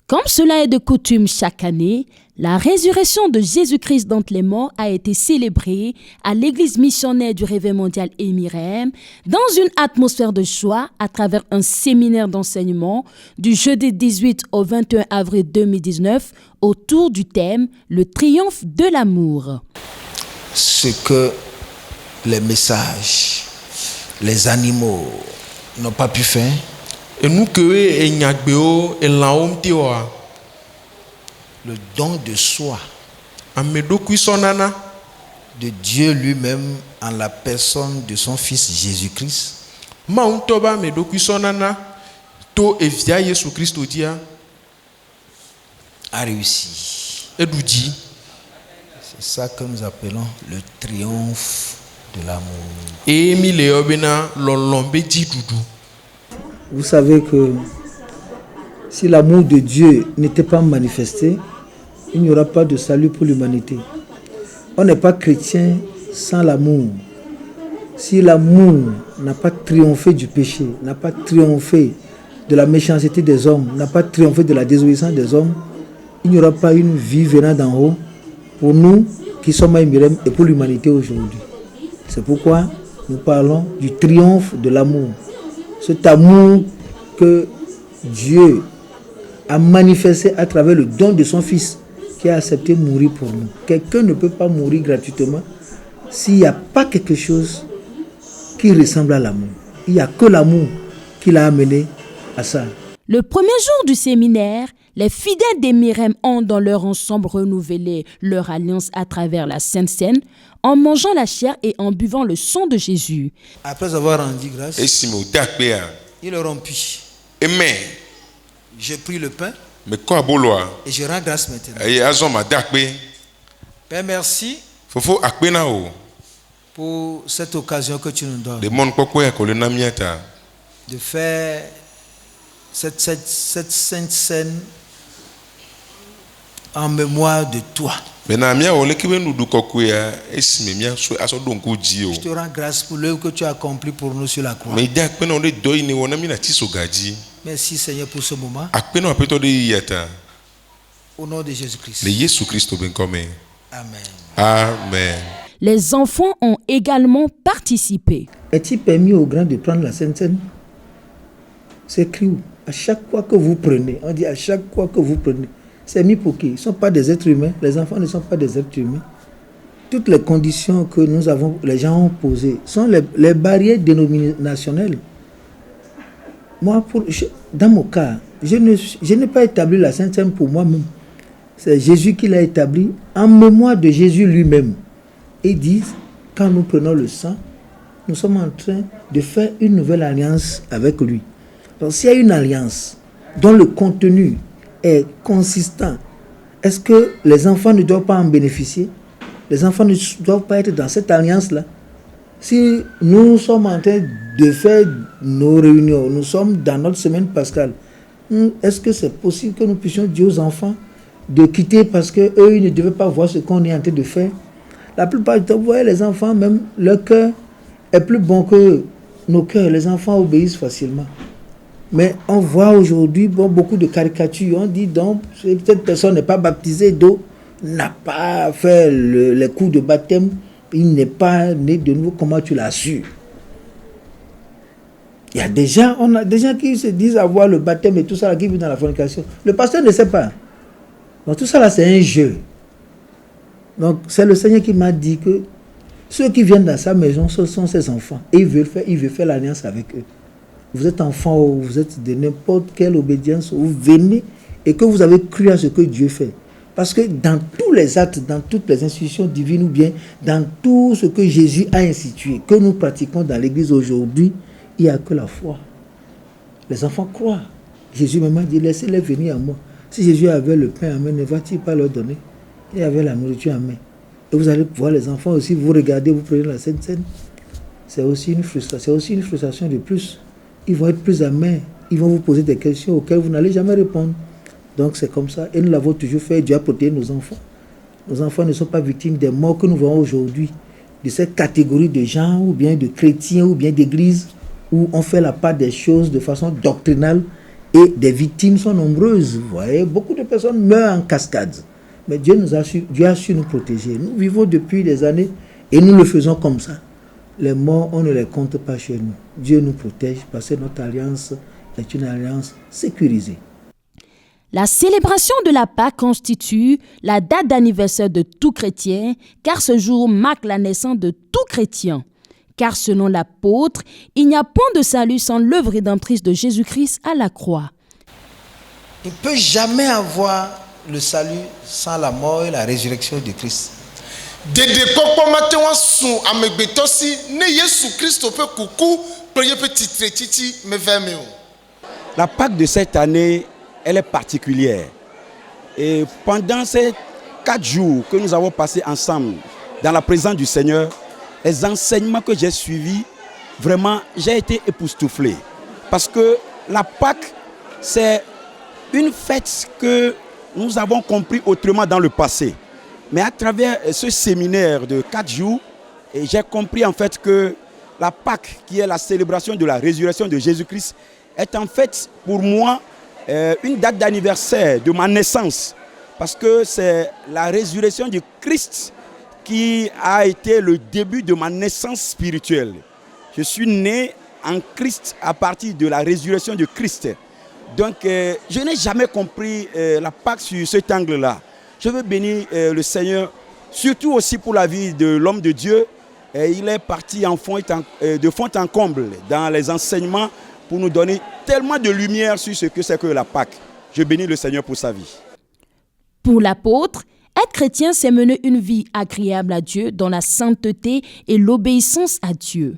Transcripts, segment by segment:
Comme cela est de coutume chaque année, la résurrection de Jésus-Christ d'entre les morts a été célébrée à l'église missionnaire du Réveil mondial Émirem dans une atmosphère de joie à travers un séminaire d'enseignement du jeudi 18 au 21 avril 2019 autour du thème « Le triomphe de l'amour ». Ce que les messages, les animaux n'ont pas pu faire, le don de soi de Dieu lui-même en la personne de son Fils Jésus-Christ a réussi. C'est ça que nous appelons le triomphe de l'amour. Vous savez que si l'amour de Dieu n'était pas manifesté, il n'y aura pas de salut pour l'humanité. On n'est pas chrétien sans l'amour. Si l'amour n'a pas triomphé du péché, n'a pas triomphé de la méchanceté des hommes, n'a pas triomphé de la désobéissance des hommes, il n'y aura pas une vie venant d'en haut pour nous qui sommes à Émirem et pour l'humanité aujourd'hui. C'est pourquoi nous parlons du triomphe de l'amour. Cet amour que Dieu a manifesté à travers le don de son Fils qui a accepté de mourir pour nous. Quelqu'un ne peut pas mourir gratuitement s'il n'y a pas quelque chose qui ressemble à l'amour. Il n'y a que l'amour qui l'a amené à ça. Le premier jour du séminaire, les fidèles d'Émirem ont dans leur ensemble renouvelé leur alliance à travers la Sainte Seine en mangeant la chair et en buvant le sang de Jésus. Après avoir rendu grâce, ils le rompit. J'ai pris le pain et je rends grâce maintenant. Père, merci pour cette occasion que tu nous donnes de faire cette sainte scène en mémoire de toi. Je te rends grâce pour l'œuvre que tu as accomplie pour nous sur la croix. Merci Seigneur pour ce moment. Au nom de Jésus-Christ. Amen. Amen. Les enfants ont également participé. Est-il permis aux grands de prendre la Sainte Seine? C'est écrit où? À chaque fois que vous prenez, on dit à chaque fois que vous prenez. C'est mis pour qui? Ils ne sont pas des êtres humains. Les enfants ne sont pas des êtres humains. Toutes les conditions que les gens ont posées sont les barrières dénominationnelles. Moi, dans mon cas, je n'ai pas établi la Sainte Seine pour moi-même. C'est Jésus qui l'a établi en mémoire de Jésus lui-même. Et ils disent, quand nous prenons le sang, nous sommes en train de faire une nouvelle alliance avec lui. Donc s'il y a une alliance dont le contenu est consistant, est-ce que les enfants ne doivent pas en bénéficier? Les enfants ne doivent pas être dans cette alliance-là. Si nous sommes en train de faire nos réunions, nous sommes dans notre semaine pascale, est-ce que c'est possible que nous puissions dire aux enfants de quitter parce qu'eux, ils ne devaient pas voir ce qu'on est en train de faire? La plupart du temps, vous voyez, les enfants, même leur cœur est plus bon que nos cœurs. Les enfants obéissent facilement. Mais on voit aujourd'hui beaucoup de caricatures. On dit donc, cette personne n'est pas baptisée d'eau, n'a pas fait les coups de baptême, il n'est pas né de nouveau. Comment tu l'as su? Il y a des gens, on a des gens qui se disent avoir le baptême et tout ça, qui vivent dans la fornication. Le pasteur ne sait pas. Donc tout ça là, c'est un jeu. Donc c'est le Seigneur qui m'a dit que ceux qui viennent dans sa maison, ce sont ses enfants. Et il veut faire l'alliance avec eux. Vous êtes enfant ou vous êtes de n'importe quelle obédience, vous venez et que vous avez cru à ce que Dieu fait. Parce que dans tous les actes, dans toutes les institutions divines ou bien dans tout ce que Jésus a institué, que nous pratiquons dans l'église aujourd'hui, il n'y a que la foi. Les enfants croient. Jésus m'a dit, laissez-les venir à moi. Si Jésus avait le pain en main, ne va-t-il pas leur donner? Il avait la nourriture en main. Et vous allez voir les enfants aussi, vous regardez, vous prenez la Sainte Seine. C'est aussi une frustration de plus. Ils vont être plus amers. Ils vont vous poser des questions auxquelles vous n'allez jamais répondre. Donc c'est comme ça. Et nous l'avons toujours fait. Dieu a protégé nos enfants. Nos enfants ne sont pas victimes des morts que nous voyons aujourd'hui. De cette catégorie de gens, ou bien de chrétiens, ou bien d'églises, où on fait la part des choses de façon doctrinale Et des victimes sont nombreuses. Vous voyez, beaucoup de personnes meurent en cascade. Mais Dieu a su nous protéger. Nous vivons depuis des années et nous le faisons comme ça. Les morts, on ne les compte pas chez nous. Dieu nous protège parce que notre alliance est une alliance sécurisée. La célébration de la Pâque constitue la date d'anniversaire de tout chrétien, car ce jour marque la naissance de tout chrétien. Car selon l'apôtre, il n'y a point de salut sans l'œuvre rédemptrice de Jésus-Christ à la croix. Il ne peut jamais avoir le salut sans la mort et la résurrection de Christ. La Pâque de cette année, elle est particulière. Et pendant ces 4 jours que nous avons passés ensemble dans la présence du Seigneur, les enseignements que j'ai suivis, vraiment, j'ai été époustouflé. Parce que la Pâque, c'est une fête que nous avons compris autrement dans le passé. Mais à travers ce séminaire de 4 jours, j'ai compris en fait que la Pâque, qui est la célébration de la résurrection de Jésus-Christ, est en fait pour moi une date d'anniversaire de ma naissance. Parce que c'est la résurrection du Christ qui a été le début de ma naissance spirituelle. Je suis né en Christ à partir de la résurrection de Christ. Donc je n'ai jamais compris la Pâque sur cet angle-là. Je veux bénir le Seigneur, surtout aussi pour la vie de l'homme de Dieu. Il est parti de fond en comble dans les enseignements pour nous donner tellement de lumière sur ce que c'est que la Pâque. Je bénis le Seigneur pour sa vie. Pour l'apôtre, être chrétien, c'est mener une vie agréable à Dieu dans la sainteté et l'obéissance à Dieu.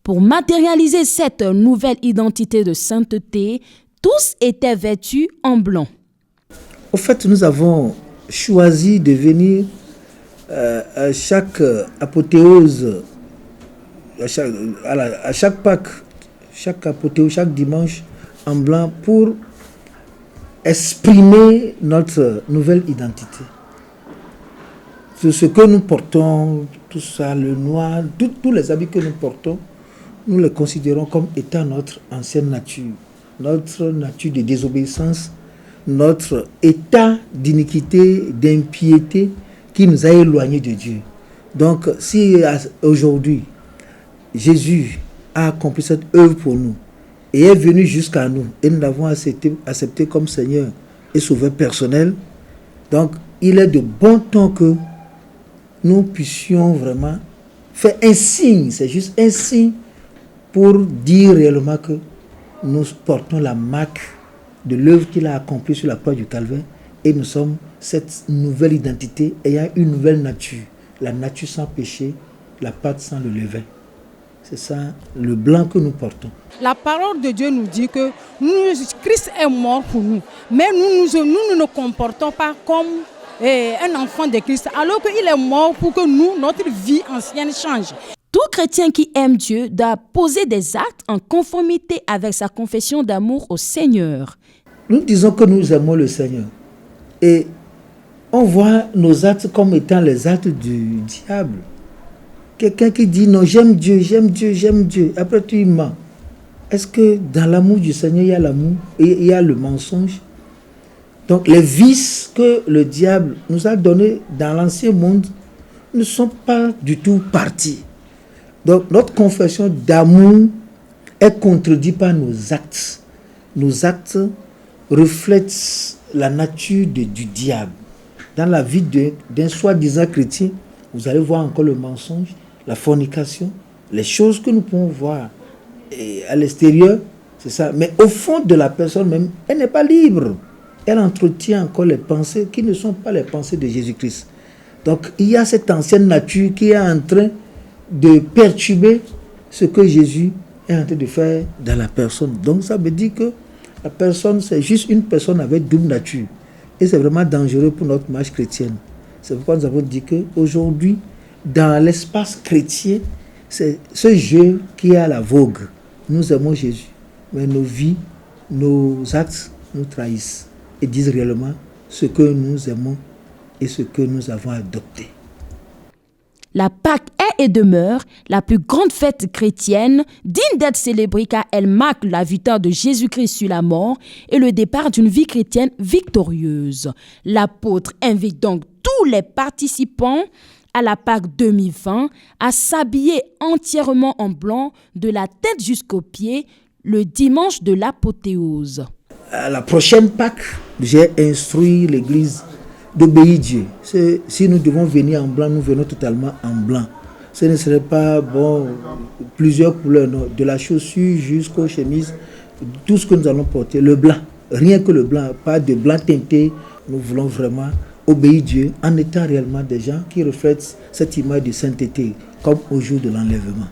Pour matérialiser cette nouvelle identité de sainteté, tous étaient vêtus en blanc. Au fait, nous avons choisi de venir à chaque apothéose, à chaque Pâques, chaque apothéose, chaque dimanche en blanc pour exprimer notre nouvelle identité. Tout ce que nous portons, tout ça, le noir, tous les habits que nous portons, nous les considérons comme étant notre ancienne nature, notre nature de désobéissance, notre état d'iniquité, d'impiété qui nous a éloignés de Dieu. Donc, si aujourd'hui, Jésus a accompli cette œuvre pour nous et est venu jusqu'à nous et nous l'avons accepté comme Seigneur et Sauveur personnel, donc il est de bon temps que nous puissions vraiment faire un signe, c'est juste un signe pour dire réellement que nous portons la marque de l'œuvre qu'il a accomplie sur la croix du Calvaire et nous sommes cette nouvelle identité ayant une nouvelle nature, la nature sans péché, la pâte sans le levain. C'est ça le blanc que nous portons. La parole de Dieu nous dit que Christ est mort pour nous, mais nous ne nous comportons pas comme un enfant de Christ, alors qu'il est mort pour que nous, notre vie ancienne change. Tout chrétien qui aime Dieu doit poser des actes en conformité avec sa confession d'amour au Seigneur. Nous disons que nous aimons le Seigneur et on voit nos actes comme étant les actes du diable. Quelqu'un qui dit non, j'aime Dieu, j'aime Dieu, j'aime Dieu, après tu mens. Est-ce que dans l'amour du Seigneur, il y a l'amour et il y a le mensonge? Donc les vices que le diable nous a donnés dans l'ancien monde ne sont pas du tout partis. Donc notre confession d'amour est contredite par nos actes. Nos actes reflètent la nature du diable. Dans la vie d'un soi-disant chrétien, vous allez voir encore le mensonge, la fornication, les choses que nous pouvons voir à l'extérieur, c'est ça. Mais au fond de la personne même, elle n'est pas libre. Elle entretient encore les pensées qui ne sont pas les pensées de Jésus-Christ. Donc il y a cette ancienne nature qui est en train de perturber ce que Jésus est en train de faire dans la personne. Donc ça veut dire que la personne, c'est juste une personne avec double nature. Et c'est vraiment dangereux pour notre marche chrétienne. C'est pourquoi nous avons dit qu'aujourd'hui, dans l'espace chrétien, c'est ce jeu qui est à la vogue. Nous aimons Jésus, mais nos vies, nos actes nous trahissent et disent réellement ce que nous aimons et ce que nous avons adopté. La Pâque est et demeure la plus grande fête chrétienne, digne d'être célébrée car elle marque la victoire de Jésus-Christ sur la mort et le départ d'une vie chrétienne victorieuse. L'apôtre invite donc tous les participants à la Pâque 2020 à s'habiller entièrement en blanc de la tête jusqu'aux pieds le dimanche de l'apothéose. À la prochaine Pâque, j'ai instruit l'Église d'obéir Dieu. Si nous devons venir en blanc, nous venons totalement en blanc. Ce ne serait pas plusieurs couleurs, non, de la chaussure jusqu'aux chemises, tout ce que nous allons porter, le blanc, rien que le blanc, pas de blanc teinté. Nous voulons vraiment obéir Dieu en étant réellement des gens qui reflètent cette image de sainteté, comme au jour de l'enlèvement.